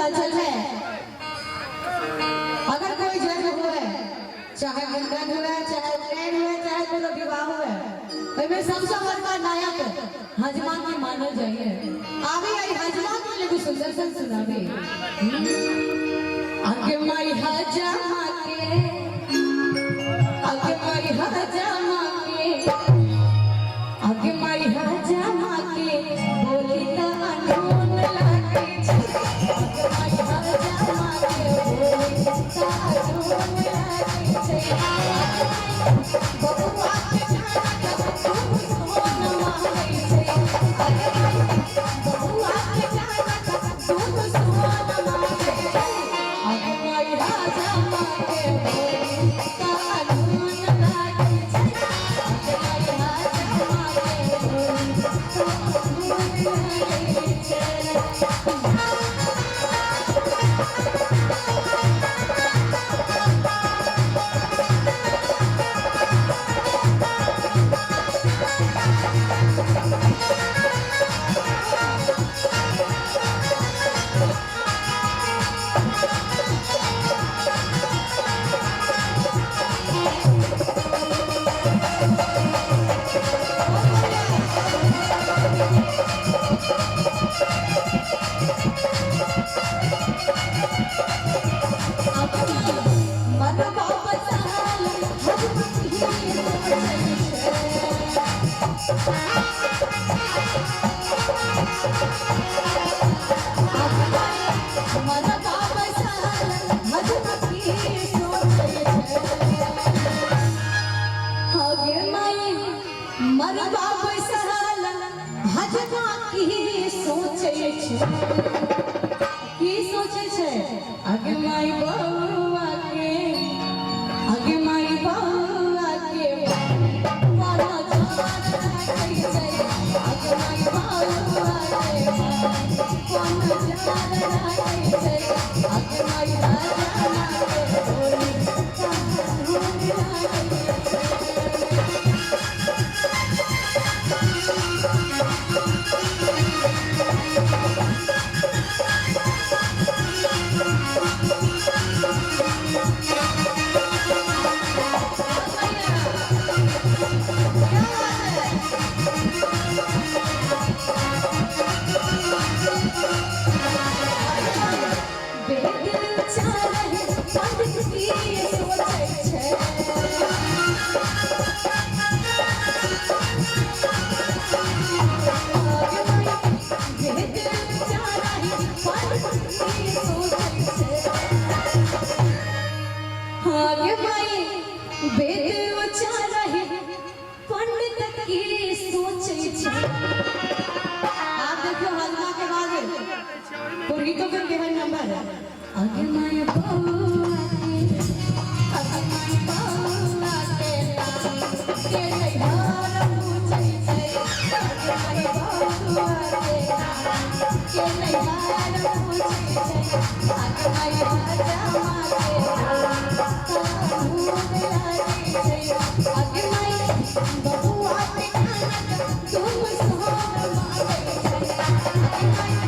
विंध्याचल है अगर कोई जन्म हुए चाहे मुंडन हुए चाहे उपनयन हुए चाहे कोनो विवाह हुए में सबसे बड़का नायक हजमा की मानल जाइए। आवे आई हजमा के लिए सुंदर सन सुनावे आगे माई हजमा के आगे माई हजमा के आगे माई हजमा के बोली त अनून लागे आगे माई हजमा के बोली त अनून लागे बबुआ के जाना तुम सोन मांगे बबुआ के जाना तुम सोन मांगे आगे माई हजमा के बोली त अनून लागे आगे माई हजमा के बोली त अनून आगे माई बउआ के आगे माई बउआ के वाला जान कैसे आगे माई बउआ के वाला जान कैसे आगे माई हजमा के बोली आगे माई बउआ के आगे माई बउआ के के नैहर पूछै छै आगे माई बउआ के नैहर पूछै छै आगे माई हजमा के भूख लागे छै आगे माई बउआ के तुम सोन मांगे छै आगे माई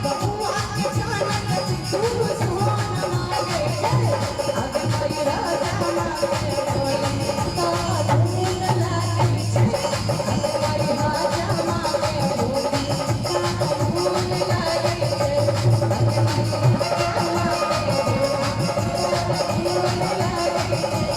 बउआ के जाना तुम सोन मांगे आगे माई हजमा के बोली त अनून लागे आगे माई हजमा के बोली त अनून लागे आगे माई हजमा के बोली त अनून लागे